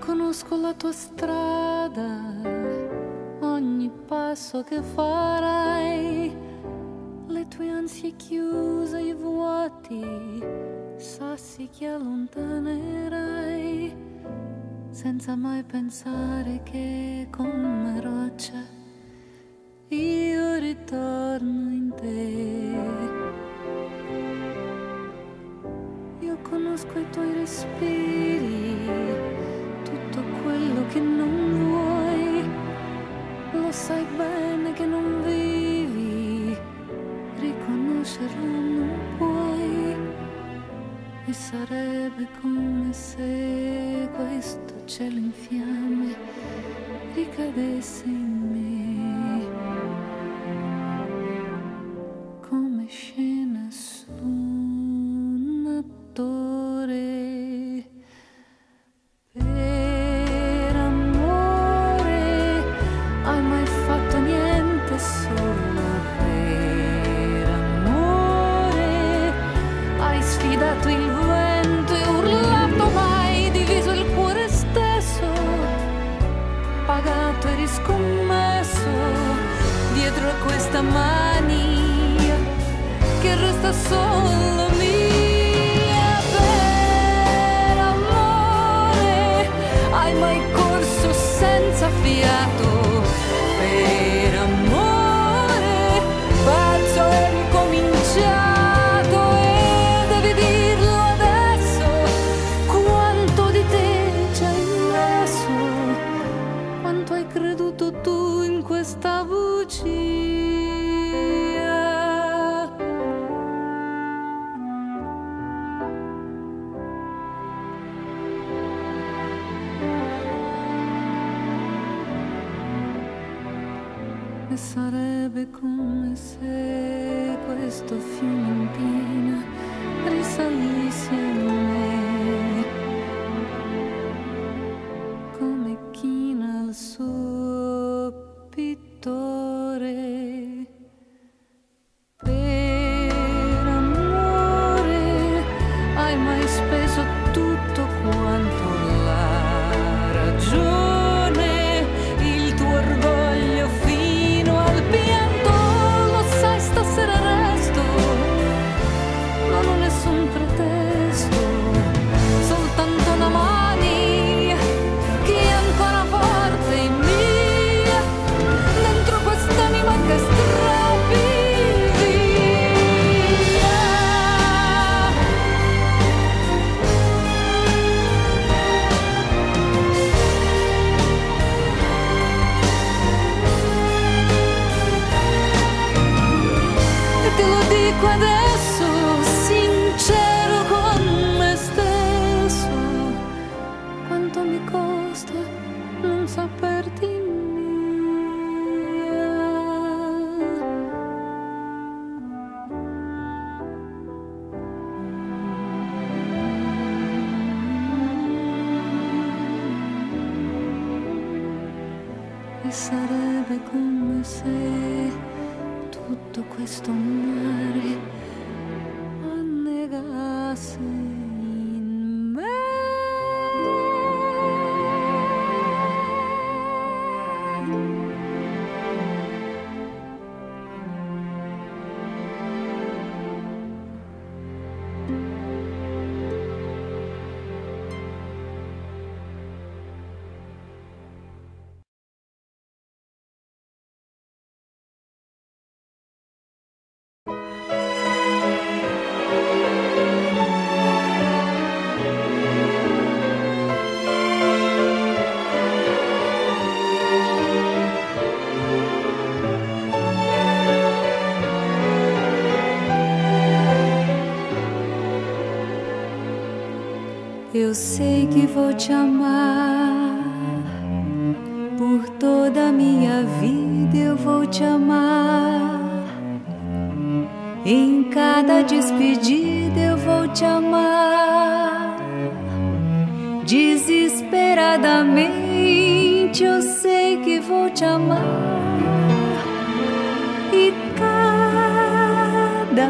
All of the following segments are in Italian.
Conosco la tua strada, ogni passo che farai, le tue ansie chiuse, i vuoti, sassi che allontanerai, senza mai pensare che come roccia io ritorno in te. Io conosco i tuoi respiri, tutto quello che non vuoi, lo sai bene che non vivi, riconoscerlo non puoi, e sarebbe come se questo cielo in fiamme ricadesse in me, come scena su un attore. Per amore hai mai fatto niente, solo per amore hai sfidato il vento e urlato, mai diviso il cuore stesso, pagato e riscommesso dietro a questa mania che resta solo mia. Hai mai corso senza fiato? Per amore pazzo è ricominciato, e devi dirlo adesso, quanto di te ci hai messo, quanto hai creduto tu in questa bugia. E sarebbe come se questo fiume in piena risalisse a me, come china il suo pittore. Per amore hai mai speso tutto quanto la ragione, il tuo orgoglio fino al pianto, lo sai stasera resto, non ho nessun pretesto, soltanto una mania che è ancora forte in mia, dentro quest'anima che strappi via. E te lo dico adesso, sincero con me stesso, quanto mi costa non saperti mia. E sarebbe come se tutto questo mare annegasse in me. Eu sei que vou te amar, por toda a minha vida eu vou te amar. Em cada despedida eu vou te amar. Desesperadamente eu sei que vou te amar. E cada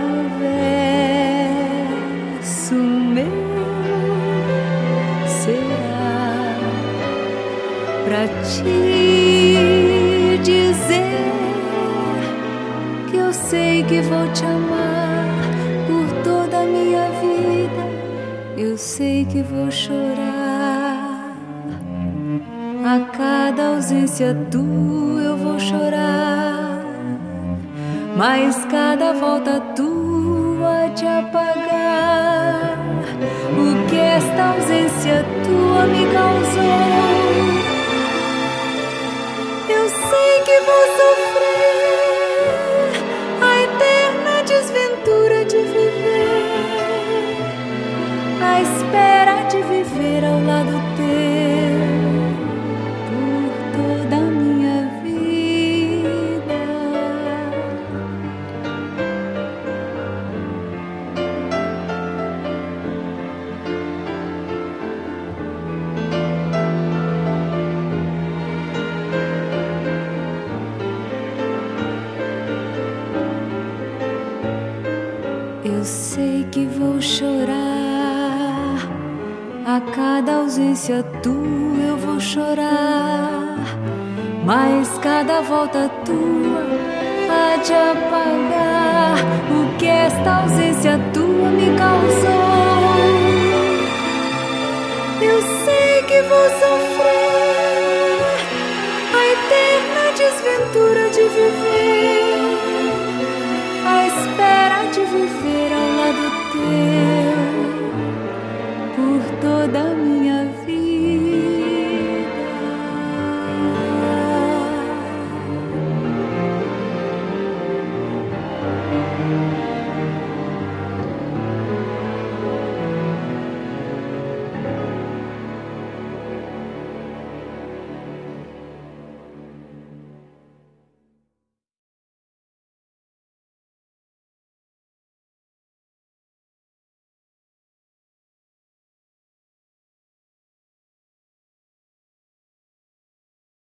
verso meu será pra te dizer que eu sei que vou te amar por toda a minha vida. Eu sei que vou chorar a cada ausência tua, eu vou chorar, mas cada volta tua de apagar o que esta ausência tua me causou. Eu sei que vou sofrer a eterna desventura de viver, a espera de viver ao lado teu por toda a minha vida. Eu sei que vou chorar a cada ausência tua, eu vou chorar, mas cada volta tua há de apagar o que esta ausência tua me causou. Eu sei que vou sofrer